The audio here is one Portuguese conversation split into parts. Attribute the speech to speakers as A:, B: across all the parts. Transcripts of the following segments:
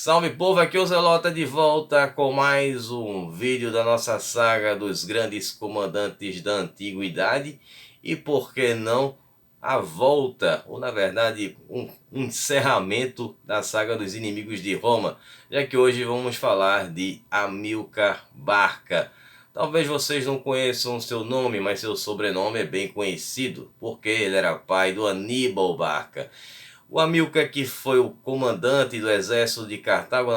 A: Salve povo, aqui é o Zelota de volta com mais um vídeo da nossa saga dos grandes comandantes da antiguidade e por que não a volta, ou na verdade um encerramento da saga dos inimigos de Roma, já que hoje vamos falar de Hamilcar Barca. Talvez vocês não conheçam o seu nome, mas seu sobrenome é bem conhecido, porque ele era pai do Aníbal Barca. O Hamilcar, que foi o comandante do exército de Cartago,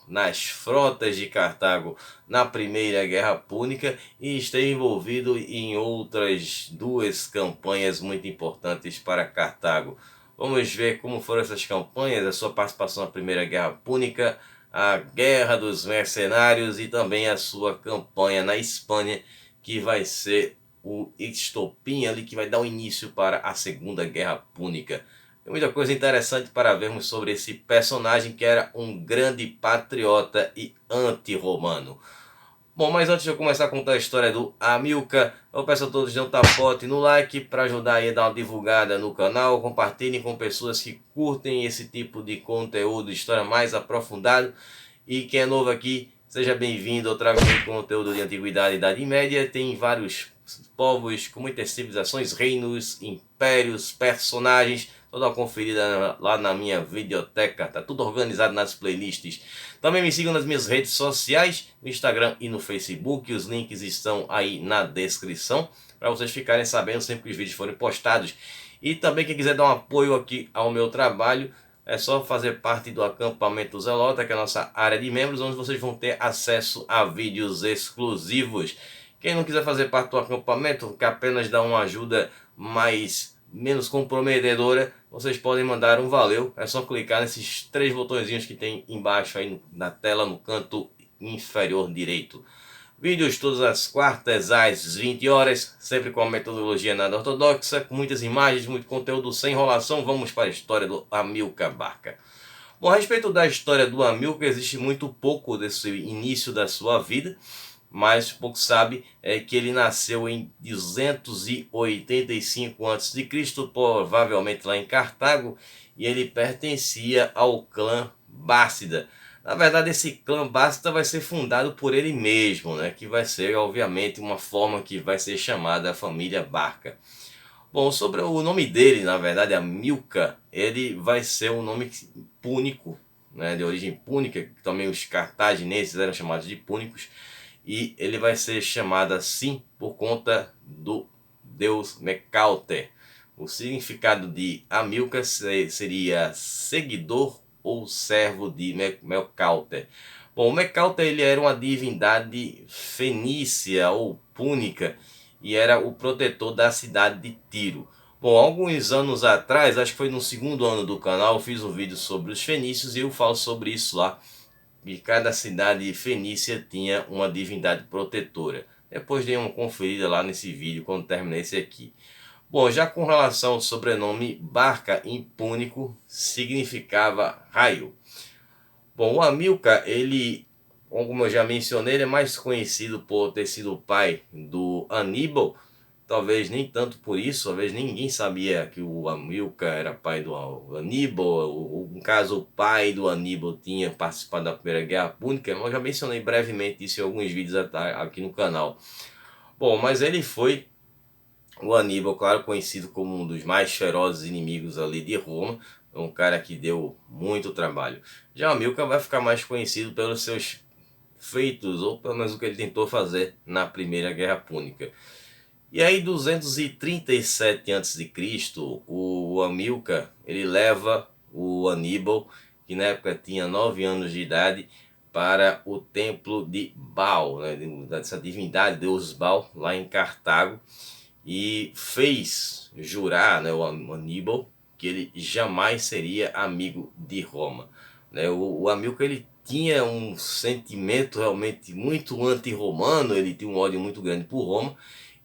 A: nas frotas de Cartago na Primeira Guerra Púnica, e esteve envolvido em outras duas campanhas muito importantes para Cartago. Vamos ver como foram essas campanhas, a sua participação na Primeira Guerra Púnica, a Guerra dos Mercenários e também a sua campanha na Espanha, que vai ser o estopim ali que vai dar o início para a Segunda Guerra Púnica. Tem muita coisa interessante para vermos sobre esse personagem que era um grande patriota e anti-romano. Bom, mas antes de eu começar a contar a história do Hamilcar, eu peço a todos de um tapote no like para ajudar aí a dar uma divulgada no canal. Compartilhem com pessoas que curtem esse tipo de conteúdo, história mais aprofundado. E quem é novo aqui, seja bem-vindo. Eu trago muito conteúdo de antiguidade e idade média. Tem vários povos com muitas civilizações, reinos, impérios, personagens. Toda uma conferida lá na minha videoteca, tá tudo organizado nas playlists. Também me sigam nas minhas redes sociais, no Instagram e no Facebook, os links estão aí na descrição, para vocês ficarem sabendo sempre que os vídeos forem postados. E também quem quiser dar um apoio aqui ao meu trabalho, é só fazer parte do Acampamento Zelota, que é a nossa área de membros, onde vocês vão ter acesso a vídeos exclusivos. Quem não quiser fazer parte do acampamento, que apenas dá uma ajuda menos comprometedora, vocês podem mandar um valeu. É só clicar nesses três botõezinhos que tem embaixo aí na tela, no canto inferior direito. Vídeos todas as quartas às 20 horas, sempre com a metodologia nada ortodoxa, com muitas imagens, muito conteúdo sem enrolação. Vamos para a história do Hamilcar Barca. Bom, a respeito da história do Hamilcar, existe muito pouco desse início da sua vida, mas pouco sabe que ele nasceu em 285 a.C., provavelmente lá em Cartago, e ele pertencia ao clã Bácida. Na verdade, esse clã Bácida vai ser fundado por ele mesmo, né? Que vai ser, obviamente, uma forma que vai ser chamada a família Barca. Bom, sobre o nome dele, na verdade, Hamilcar, ele vai ser um nome púnico, né? De origem púnica, que também os cartagineses eram chamados de púnicos, e ele vai ser chamado assim por conta do deus Mecalter. O significado de Hamilcar seria seguidor ou servo de Mecalter. Bom, o Mecalter ele era uma divindade fenícia ou púnica e era o protetor da cidade de Tiro. Bom, alguns anos atrás, acho que foi no segundo ano do canal, eu fiz um vídeo sobre os fenícios e eu falo sobre isso lá. E cada cidade fenícia tinha uma divindade protetora. Depois dei uma conferida lá nesse vídeo quando terminei esse aqui. Bom, já com relação ao sobrenome, Barca em púnico significava raio. Bom, o Hamilcar, ele, como eu já mencionei, ele é mais conhecido por ter sido o pai do Aníbal. Talvez nem tanto por isso, talvez ninguém sabia que o Hamilcar era pai do Aníbal. No caso, o pai do Aníbal tinha participado da Primeira Guerra Púnica. Eu já mencionei brevemente isso em alguns vídeos aqui no canal. Bom, mas ele foi o Aníbal, claro, conhecido como um dos mais ferozes inimigos ali de Roma. Um cara que deu muito trabalho. Já o Hamilcar vai ficar mais conhecido pelos seus feitos, ou pelo menos o que ele tentou fazer na Primeira Guerra Púnica. E aí, 237 a.C., o Hamilcar, ele leva o Aníbal, que na época tinha 9 anos de idade, para o templo de Baal, né, dessa divindade, Deus Baal, lá em Cartago, e fez jurar, né, o Aníbal que ele jamais seria amigo de Roma. Né, o Hamilcar, ele tinha um sentimento realmente muito anti-romano, ele tinha um ódio muito grande por Roma,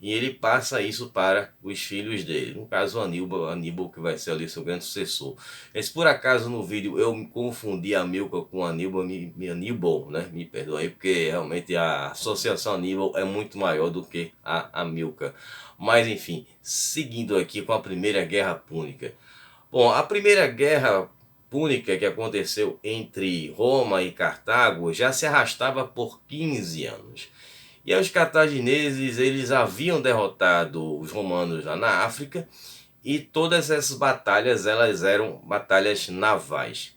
A: e ele passa isso para os filhos dele. No caso, Aníbal que vai ser ali seu grande sucessor. Mas por acaso no vídeo eu me confundi Hamilcar com Aníbal, Aníbal, né? Me perdoe, porque realmente a associação Aníbal é muito maior do que a Hamilcar. Mas enfim, seguindo aqui com a Primeira Guerra Púnica. Bom, a Primeira Guerra Púnica que aconteceu entre Roma e Cartago já se arrastava por 15 anos. E aí os cartagineses, eles haviam derrotado os romanos lá na África, e todas essas batalhas, elas eram batalhas navais.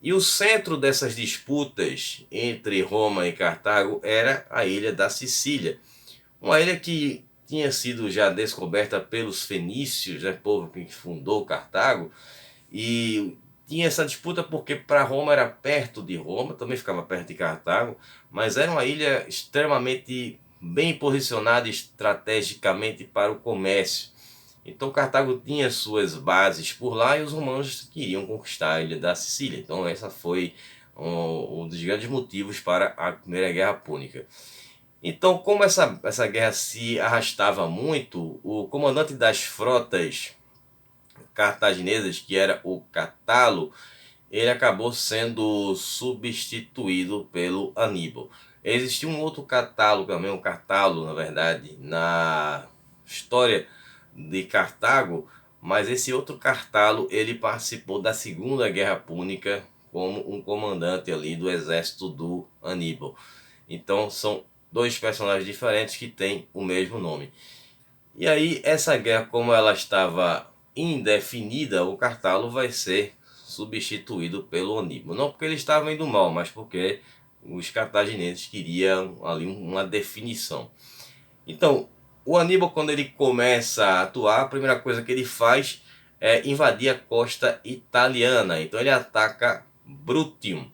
A: E o centro dessas disputas entre Roma e Cartago era a ilha da Sicília, uma ilha que tinha sido já descoberta pelos fenícios, né, povo que fundou Cartago, e tinha essa disputa porque para Roma era perto de Roma, também ficava perto de Cartago, mas era uma ilha extremamente bem posicionada estrategicamente para o comércio. Então Cartago tinha suas bases por lá e os romanos queriam conquistar a ilha da Sicília. Então essa foi um dos grandes motivos para a Primeira Guerra Púnica. Então, como essa guerra se arrastava muito, o comandante das frotas cartaginesas, que era o Catalo, ele acabou sendo substituído pelo Aníbal. Existia um outro Catalo também, um Catalo, na verdade, na história de Cartago, mas esse outro Cartalo, ele participou da Segunda Guerra Púnica como um comandante ali do exército do Aníbal. Então são dois personagens diferentes que têm o mesmo nome. E aí essa guerra, como ela estava indefinida, o Cartalo vai ser substituído pelo Aníbal. Não porque ele estava indo mal, mas porque os cartagineses queriam ali uma definição. Então, o Aníbal, quando ele começa a atuar, a primeira coisa que ele faz é invadir a costa italiana. Então ele ataca Bruttium.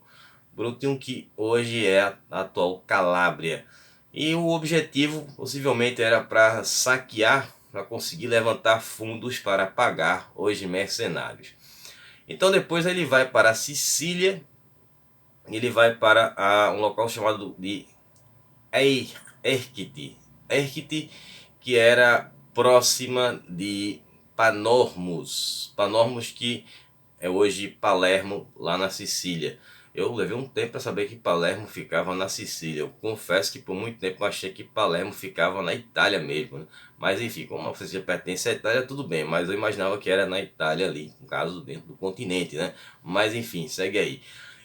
A: Bruttium, que hoje é a atual Calábria. E o objetivo possivelmente era para saquear, para conseguir levantar fundos para pagar os mercenários. Então depois ele vai para a Sicília, ele vai para um local chamado de Erquite. Erquite, que era próxima de Panormus. Panormus, que é hoje Palermo, lá na Sicília. Eu levei um tempo para saber que Palermo ficava na Sicília. Eu confesso que por muito tempo eu achei que Palermo ficava na Itália mesmo, né? Mas enfim, como a Sicília pertence à Itália, tudo bem. Mas eu imaginava que era na Itália ali, no caso dentro do continente, né? Mas enfim, segue aí.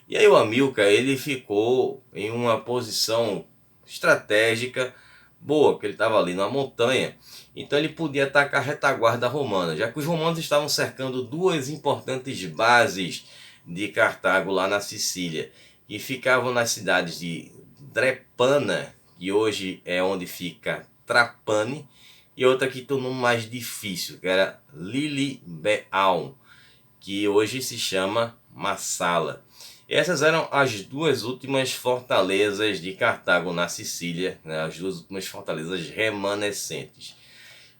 A: E aí o Hamilcar, ele ficou em uma posição estratégica boa, porque ele estava ali na montanha. Então ele podia atacar a retaguarda romana, já que os romanos estavam cercando duas importantes bases de Cartago lá na Sicília, que ficavam nas cidades de Drepana, que hoje é onde fica Trapani, e outra que tem um nome mais difícil, que era Lilibeaum, que hoje se chama Massala. Essas eram as duas últimas fortalezas de Cartago na Sicília, né, as duas últimas fortalezas remanescentes.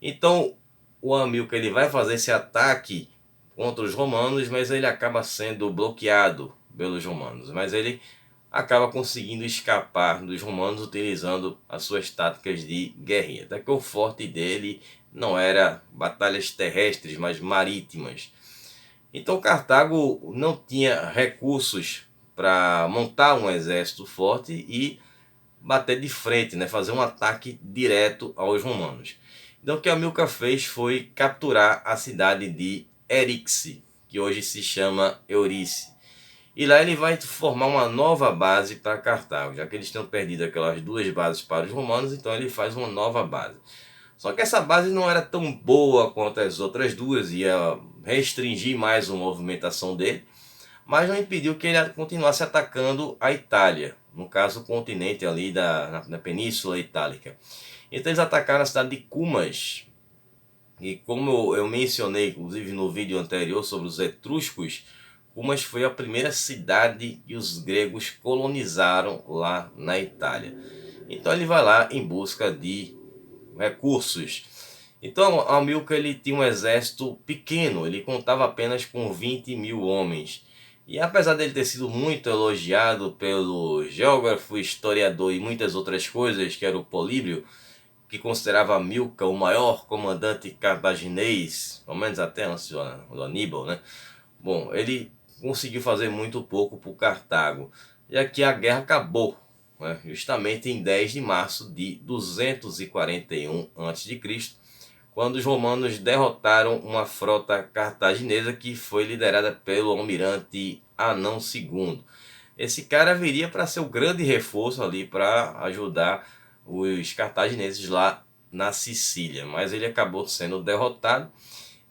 A: Então o Hamilcar, ele vai fazer esse ataque contra os romanos, mas ele acaba sendo bloqueado pelos romanos. Mas ele acaba conseguindo escapar dos romanos utilizando as suas táticas de guerrilha. Até que o forte dele não era batalhas terrestres, mas marítimas. Então Cartago não tinha recursos para montar um exército forte e bater de frente, né, fazer um ataque direto aos romanos. Então o que Hamilcar fez foi capturar a cidade de Eryx, que hoje se chama Eurice. E lá ele vai formar uma nova base para Cartago, já que eles tinham perdido aquelas duas bases para os romanos, então ele faz uma nova base. Só que essa base não era tão boa quanto as outras duas, ia restringir mais a movimentação dele, mas não impediu que ele continuasse atacando a Itália, no caso o continente ali na Península Itálica. Então eles atacaram a cidade de Cumas, e como eu mencionei inclusive no vídeo anterior sobre os etruscos, Cumas foi a primeira cidade que os gregos colonizaram lá na Itália. Então ele vai lá em busca de recursos. Então Hamilcar, ele tinha um exército pequeno, ele contava apenas com 20 mil homens. E apesar dele ter sido muito elogiado pelo geógrafo, historiador e muitas outras coisas, que era o Políbio, que considerava Hamilcar o maior comandante cartaginês, pelo menos até antes do Aníbal, né? Bom, ele conseguiu fazer muito pouco por Cartago, já que a guerra acabou, justamente em 10 de março de 241 a.C., quando os romanos derrotaram uma frota cartaginesa que foi liderada pelo almirante Anão II. Esse cara viria para ser o grande reforço ali para ajudar os cartagineses lá na Sicília, mas ele acabou sendo derrotado.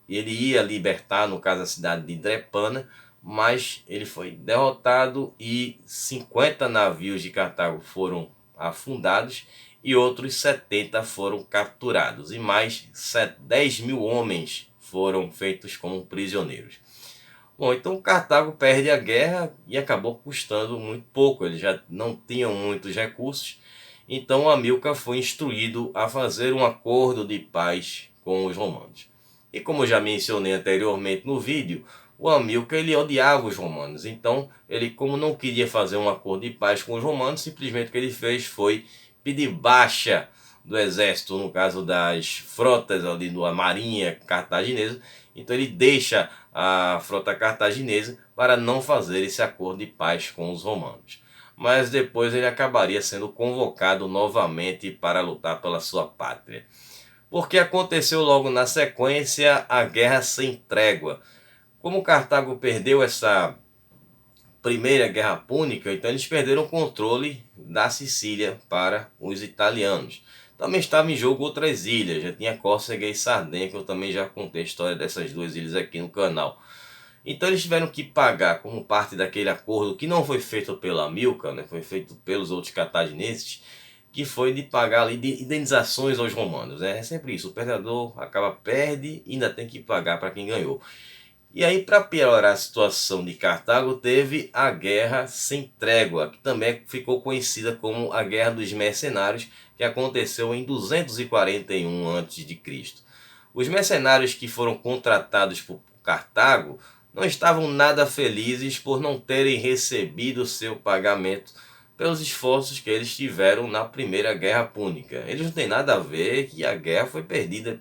A: Ele ia libertar, no caso, a cidade de Drepana, mas ele foi derrotado e 50 navios de Cartago foram afundados e outros 70 foram capturados e mais 10 mil homens foram feitos como prisioneiros. Bom, então Cartago perde a guerra e acabou custando muito pouco, eles já não tinham muitos recursos, então Hamilcar foi instruído a fazer um acordo de paz com os romanos. E como já mencionei anteriormente no vídeo, o Hamilcar ele odiava os romanos, então ele, como não queria fazer um acordo de paz com os romanos, simplesmente o que ele fez foi pedir baixa do exército, no caso das frotas ali da marinha cartaginesa. Então ele deixa a frota cartaginesa para não fazer esse acordo de paz com os romanos. Mas depois ele acabaria sendo convocado novamente para lutar pela sua pátria. Porque aconteceu logo na sequência a Guerra Sem Trégua. Como Cartago perdeu essa primeira Guerra Púnica, então eles perderam o controle da Sicília para os italianos. Também estava em jogo outras ilhas, já tinha Córcega e Sardenha, que eu também já contei a história dessas duas ilhas aqui no canal. Então eles tiveram que pagar como parte daquele acordo que não foi feito pela Hamilcar, né, foi feito pelos outros cartagineses, que foi de pagar ali de indenizações aos romanos. Né? É sempre isso, o perdedor perde e ainda tem que pagar para quem ganhou. E aí, para piorar a situação de Cartago, teve a Guerra Sem Trégua, que também ficou conhecida como a Guerra dos Mercenários, que aconteceu em 241 a.C. Os mercenários que foram contratados por Cartago não estavam nada felizes por não terem recebido seu pagamento pelos esforços que eles tiveram na Primeira Guerra Púnica. Eles não têm nada a ver que a guerra foi perdida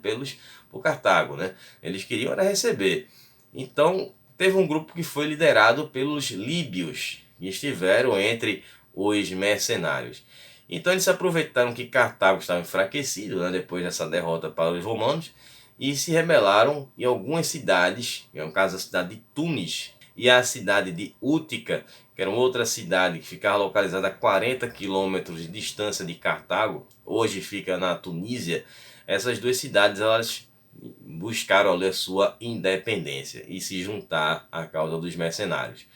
A: por Cartago, né? Eles queriam era receber. Então, teve um grupo que foi liderado pelos líbios, que estiveram entre os mercenários. Então, eles aproveitaram que Cartago estava enfraquecido, né, depois dessa derrota para os romanos, e se rebelaram em algumas cidades, no caso a cidade de Tunis e a cidade de Útica, que era outra cidade que ficava localizada a 40 quilômetros de distância de Cartago, hoje fica na Tunísia. Essas duas cidades elas buscaram a sua independência e se juntar à causa dos mercenários.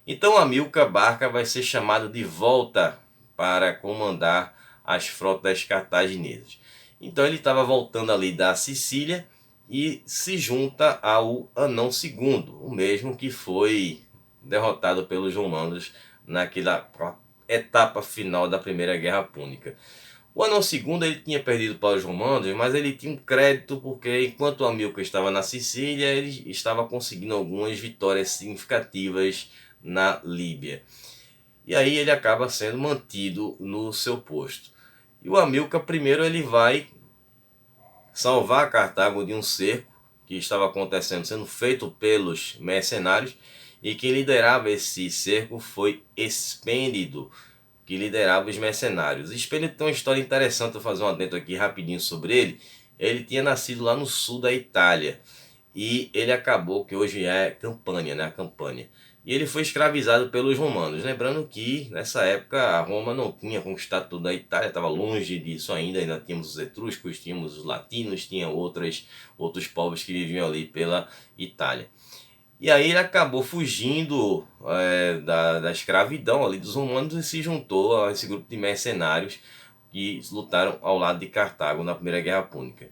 A: Então Hamilcar Barca vai ser chamado de volta para comandar as frotas cartaginesas. Então ele estava voltando ali da Sicília e se junta ao Anão II, o mesmo que foi derrotado pelos romanos naquela etapa final da Primeira Guerra Púnica. O Anão II ele tinha perdido para os romanos, mas ele tinha um crédito porque enquanto Hamilcar estava na Sicília, ele estava conseguindo algumas vitórias significativas na Líbia. E aí ele acaba sendo mantido no seu posto. E o Hamilcar primeiro ele vai salvar Cartago de um cerco que estava acontecendo, sendo feito pelos mercenários, e quem liderava esse cerco foi Espêndido, que liderava os mercenários. Espêndido tem uma história interessante, vou fazer um adendo aqui rapidinho sobre ele. Ele tinha nascido lá no sul da Itália e ele acabou, que hoje é Campânia, né, a Campânia. E ele foi escravizado pelos romanos. Lembrando que nessa época a Roma não tinha conquistado toda a Itália, estava longe disso ainda tínhamos os etruscos, tínhamos os latinos, tinha outros povos que viviam ali pela Itália. E aí ele acabou fugindo da escravidão ali dos romanos e se juntou a esse grupo de mercenários que lutaram ao lado de Cartago na Primeira Guerra Púnica.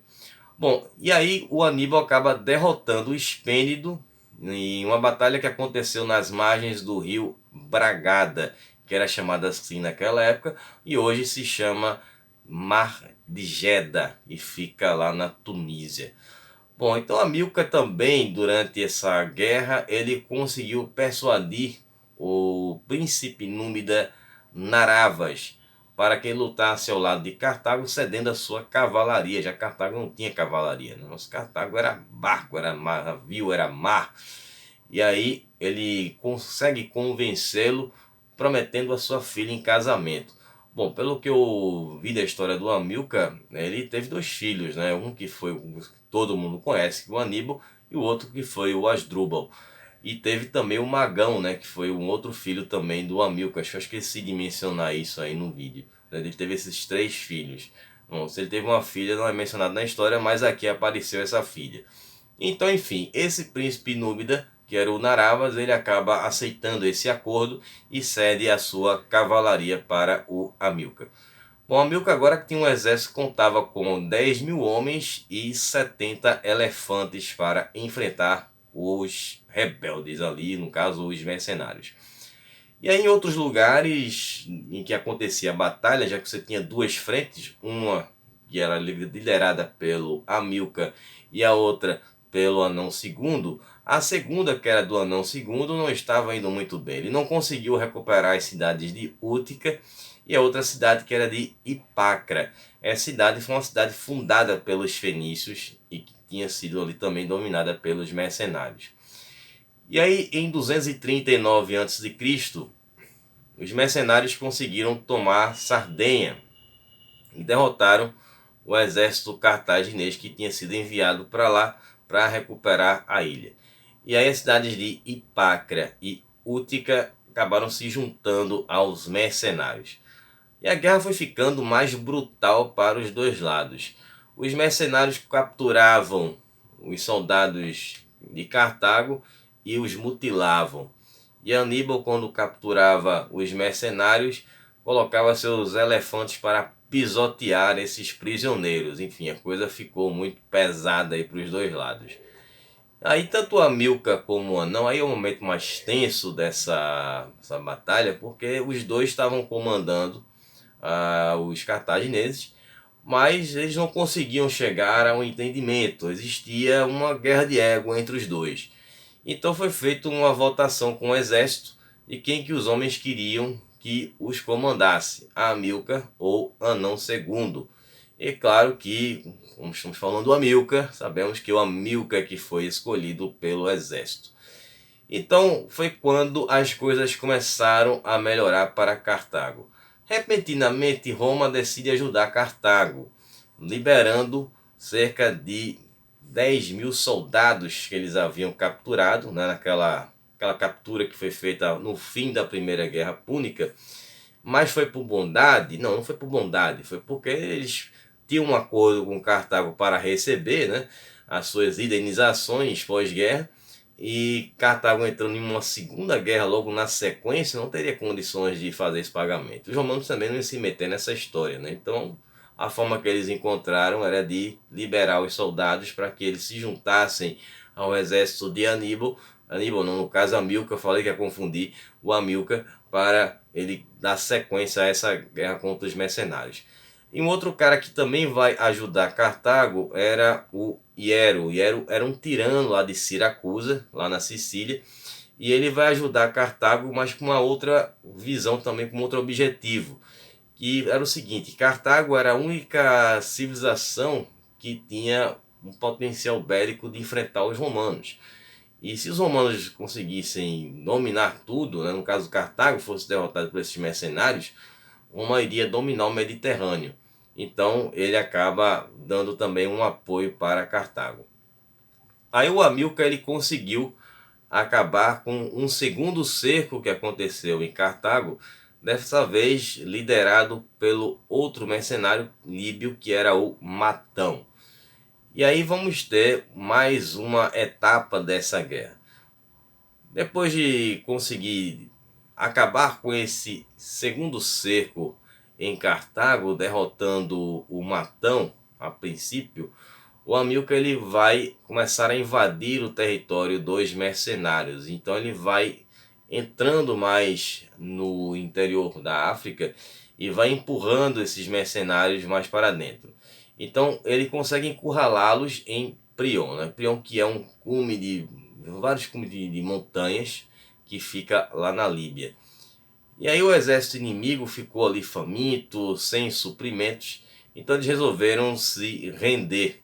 A: Bom, e aí o Aníbal acaba derrotando o Espêndido em uma batalha que aconteceu nas margens do rio Bragada, que era chamada assim naquela época, e hoje se chama Mar de Jeddah e fica lá na Tunísia. Bom, então Hamilcar também, durante essa guerra, ele conseguiu persuadir o príncipe númida Naravas para que ele lutasse ao lado de Cartago, cedendo a sua cavalaria. Já Cartago não tinha cavalaria, né? Nosso Cartago era barco, era navio, era mar. E aí ele consegue convencê-lo, prometendo a sua filha em casamento. Bom, pelo que eu vi da história do Hamilcar, né, ele teve dois filhos, né? Um que foi o que todo mundo conhece, o Aníbal, e o outro que foi o Asdrúbal. E teve também o Magão, né, que foi um outro filho também do Hamilcar. Acho que eu esqueci de mencionar isso aí no vídeo, né? Ele teve esses três filhos. Bom, se ele teve uma filha, não é mencionado na história, mas aqui apareceu essa filha. Então, enfim, esse príncipe númida, que era o Naravas, ele acaba aceitando esse acordo e cede a sua cavalaria para o Hamilcar. Bom, Hamilcar agora que tinha um exército que contava com 10 mil homens e 70 elefantes para enfrentar os rebeldes ali, no caso os mercenários. E aí em outros lugares em que acontecia a batalha, já que você tinha duas frentes, uma que era liderada pelo Hamilcar e a outra pelo Anão II, a segunda, que era do Anão II, não estava indo muito bem. Ele não conseguiu recuperar as cidades de Útica e a outra cidade que era de Hipacra. Essa cidade foi uma cidade fundada pelos fenícios e que tinha sido ali também dominada pelos mercenários. E aí, em 239 a.C., os mercenários conseguiram tomar Sardenha e derrotaram o exército cartaginês que tinha sido enviado para lá para recuperar a ilha. E aí as cidades de Hipacra e Útica acabaram se juntando aos mercenários. E a guerra foi ficando mais brutal para os dois lados. Os mercenários capturavam os soldados de Cartago e os mutilavam. E Aníbal, quando capturava os mercenários, colocava seus elefantes para pisotear esses prisioneiros. Enfim, a coisa ficou muito pesada aí para os dois lados. Aí tanto a Milka como o Anão, aí é o momento mais tenso dessa batalha, porque os dois estavam comandando os cartagineses, mas eles não conseguiam chegar a um entendimento. Existia uma guerra de ego entre os dois. Então foi feita uma votação com o exército e quem que os homens queriam que os comandasse, a Amílcar ou Anão II. E claro que, como estamos falando do Amílcar, sabemos que o Amílcar que foi escolhido pelo exército. Então foi quando as coisas começaram a melhorar para Cartago. Repentinamente Roma decide ajudar Cartago, liberando cerca de 10 mil soldados que eles haviam capturado, né, aquela captura que foi feita no fim da Primeira Guerra Púnica. Mas foi por bondade? Não, não foi por bondade, foi porque eles tinham um acordo com Cartago para receber, né, as suas indenizações pós-guerra, e Cartago entrando em uma segunda guerra logo na sequência não teria condições de fazer esse pagamento. Os romanos também não iam se meter nessa história, né? Então a forma que eles encontraram era de liberar os soldados para que eles se juntassem ao exército de Aníbal. Aníbal não, no caso Hamilcar, eu falei que ia confundir o Hamilcar, para ele dar sequência a essa guerra contra os mercenários. E um outro cara que também vai ajudar Cartago era o Hiero. O Hiero era um tirano lá de Siracusa, lá na Sicília, e ele vai ajudar Cartago, mas com uma outra visão também, com outro objetivo, que era o seguinte: Cartago era a única civilização que tinha um potencial bélico de enfrentar os romanos. E se os romanos conseguissem dominar tudo, né, no caso Cartago fosse derrotado por esses mercenários, Roma iria dominar o Mediterrâneo. Então ele acaba dando também um apoio para Cartago. Aí o Hamilcar ele conseguiu acabar com um segundo cerco que aconteceu em Cartago, dessa vez liderado pelo outro mercenário líbio que era o Matão. E aí vamos ter mais uma etapa dessa guerra. Depois de conseguir acabar com esse segundo cerco em Cartago, derrotando o Matão a princípio, o Hamilcar ele vai começar a invadir o território dos mercenários. Então ele vai entrando mais no interior da África e vai empurrando esses mercenários mais para dentro. Então ele consegue encurralá-los em Prion, né? Prion, que é um cume de vários cumes de montanhas que fica lá na Líbia. E aí o exército inimigo ficou ali faminto, sem suprimentos, então eles resolveram se render.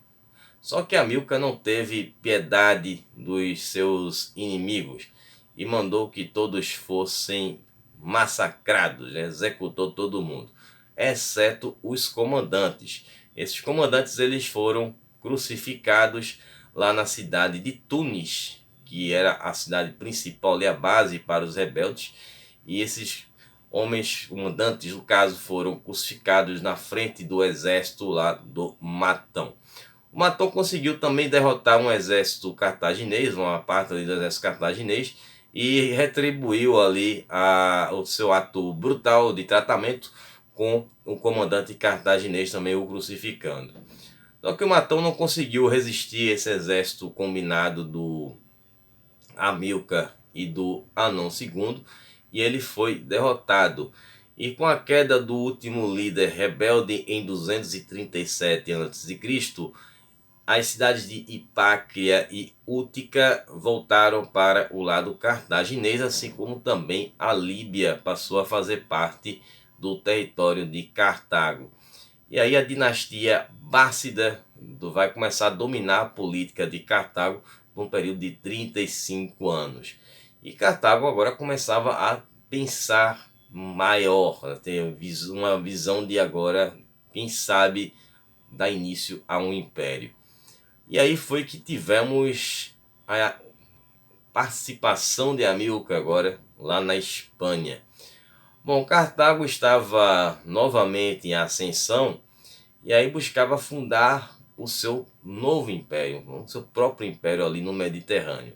A: Só que Hamilcar não teve piedade dos seus inimigos e mandou que todos fossem massacrados, né? Executou todo mundo. exceto os comandantes. Esses comandantes eles foram crucificados lá na cidade de Tunis, que era a cidade principal e a base para os rebeldes, e esses homens comandantes, no caso, foram crucificados na frente do exército lá do Matão. O Matão conseguiu também derrotar um exército cartaginês, uma parte ali do exército cartaginês, e retribuiu ali o seu ato brutal de tratamento com o comandante cartaginês também o crucificando. Só que o Matão não conseguiu resistir a esse exército combinado do Amílcar e do Anão II, e ele foi derrotado. E com a queda do último líder rebelde em 237 a.C., as cidades de Hipácria e Útica voltaram para o lado cartaginês, assim como também a Líbia passou a fazer parte do território de Cartago. E aí a dinastia Bársida vai começar a dominar a política de Cartago por um período de 35 anos. E Cartago agora começava a pensar maior, a ter uma visão de agora, quem sabe, dar início a um império. E aí foi que tivemos a participação de Amílcar agora lá na Espanha. Bom, Cartago estava novamente em ascensão e aí buscava fundar o seu novo império, o seu próprio império ali no Mediterrâneo.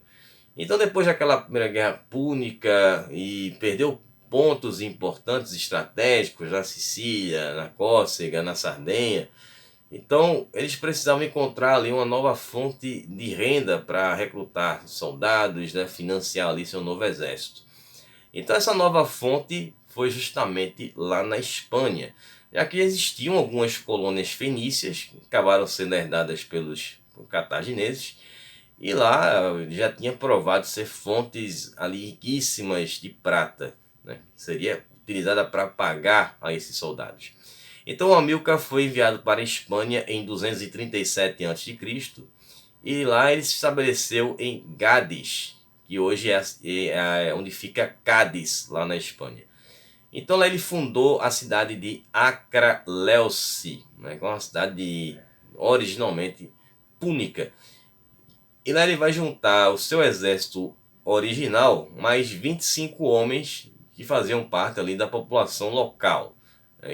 A: Então, depois daquela primeira guerra púnica e perdeu pontos importantes estratégicos na Sicília, na Córcega, na Sardenha, então eles precisavam encontrar ali uma nova fonte de renda para recrutar soldados, né, financiar ali seu novo exército. Então essa nova fonte foi justamente lá na Espanha, já que existiam algumas colônias fenícias que acabaram sendo herdadas pelos cartagineses, e lá já tinha provado ser fontes ali riquíssimas de prata, né, que seria utilizada para pagar a esses soldados. Então Amílcar foi enviado para a Espanha em 237 a.C. e lá ele se estabeleceu em Gades, que hoje é onde fica Cádiz, lá na Espanha. Então lá ele fundou a cidade de Acraleuce, né, que é uma cidade originalmente púnica. E lá ele vai juntar o seu exército original, mais 25 homens que faziam parte ali da população local,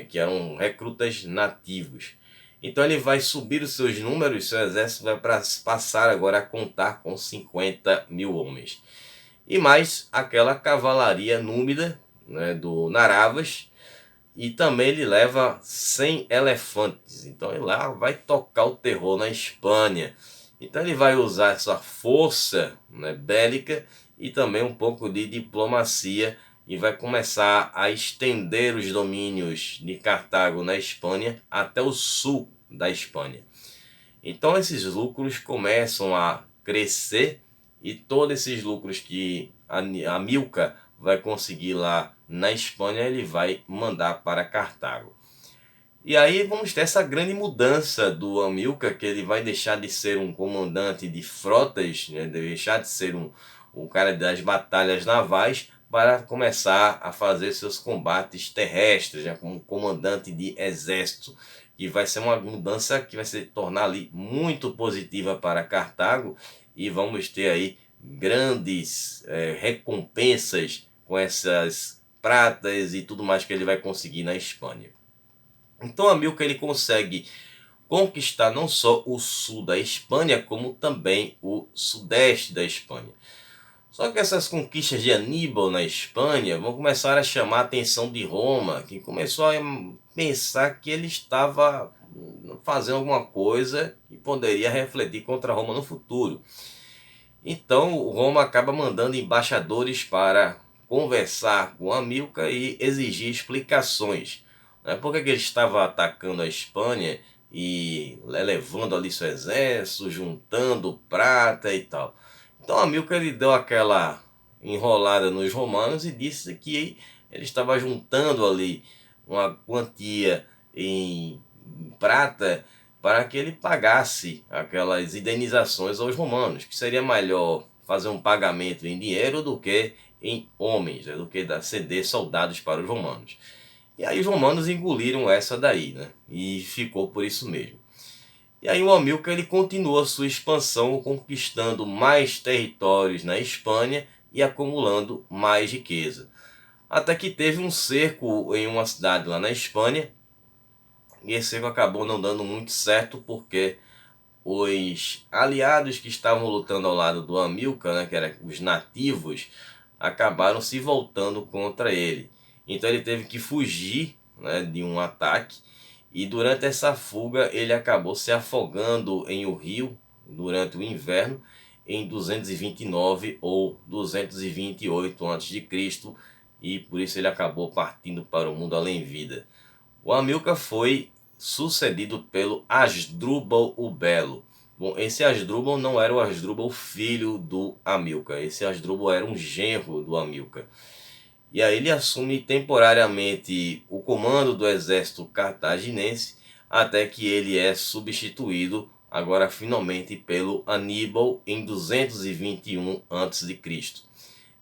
A: que eram recrutas nativos. Então ele vai subir os seus números, seu exército vai passar agora a contar com 50 mil homens. E mais aquela cavalaria númida, né, do Naravas, e também ele leva 100 elefantes. Então ele lá vai tocar o terror na Espanha. Então ele vai usar essa força, né, bélica e também um pouco de diplomacia e vai começar a estender os domínios de Cartago na Espanha até o sul da Espanha. Então esses lucros começam a crescer e todos esses lucros que Amílcar vai conseguir lá na Espanha, ele vai mandar para Cartago. E aí vamos ter essa grande mudança do Amílcar, que ele vai deixar de ser um comandante de frotas, né, deixar de ser um cara das batalhas navais, para começar a fazer seus combates terrestres, né, como comandante de exército. E vai ser uma mudança que vai se tornar ali muito positiva para Cartago, e vamos ter aí grandes recompensas com essas pratas e tudo mais que ele vai conseguir na Espanha. Então Amílcar ele consegue conquistar não só o sul da Espanha, como também o sudeste da Espanha. Só que essas conquistas de Aníbal na Espanha vão começar a chamar a atenção de Roma, que começou a pensar que ele estava fazendo alguma coisa que poderia refletir contra Roma no futuro. Então Roma acaba mandando embaixadores para conversar com Amílcar e exigir explicações. Por que ele estava atacando a Espanha e levando ali seu exército, juntando prata e tal. Então Amílcar ele deu aquela enrolada nos romanos e disse que ele estava juntando ali uma quantia em prata para que ele pagasse aquelas indenizações aos romanos, que seria melhor fazer um pagamento em dinheiro do que em homens, do que ceder soldados para os romanos. E aí os romanos engoliram essa daí, né? E ficou por isso mesmo. E aí o Amílcar ele continua sua expansão, conquistando mais territórios na Espanha e acumulando mais riqueza. Até que teve um cerco em uma cidade lá na Espanha, e esse cerco acabou não dando muito certo, porque os aliados que estavam lutando ao lado do Amílcar, né, que eram os nativos, acabaram se voltando contra ele. Então ele teve que fugir, né, de um ataque, e durante essa fuga ele acabou se afogando em um rio durante o inverno em 229 ou 228 a.C., e por isso ele acabou partindo para o mundo além vida. O Amílcar foi sucedido pelo Asdrubal o Belo. Bom, esse Asdrubal não era o Asdrubal filho do Amílcar, esse Asdrubal era um genro do Amílcar. E aí ele assume temporariamente o comando do exército cartaginense, até que ele é substituído agora finalmente pelo Aníbal em 221 a.C.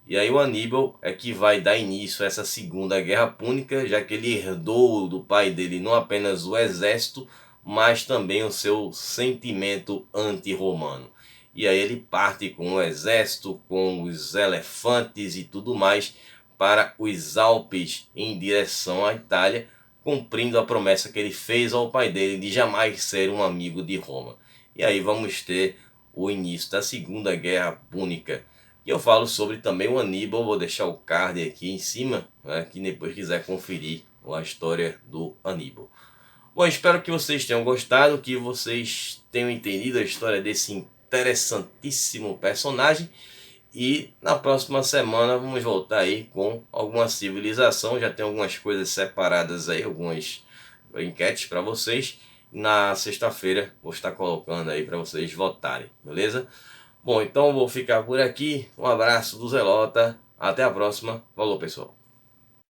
A: E aí o Aníbal é que vai dar início a essa segunda guerra púnica, já que ele herdou do pai dele não apenas o exército, mas também o seu sentimento anti-romano. E aí ele parte com o exército, com os elefantes e tudo mais, para os Alpes em direção à Itália, cumprindo a promessa que ele fez ao pai dele de jamais ser um amigo de Roma. E aí vamos ter o início da Segunda Guerra Púnica. E eu falo sobre também o Aníbal, vou deixar o card aqui em cima, né, que depois quiser conferir a história do Aníbal. Bom, espero que vocês tenham gostado, que vocês tenham entendido a história desse interessantíssimo personagem. E na próxima semana vamos voltar aí com alguma civilização. Já tem algumas coisas separadas aí, algumas enquetes para vocês. Na sexta-feira vou estar colocando aí para vocês votarem, beleza? Bom, então vou ficar por aqui. Um abraço do Zelota. Até a próxima. Falou, pessoal.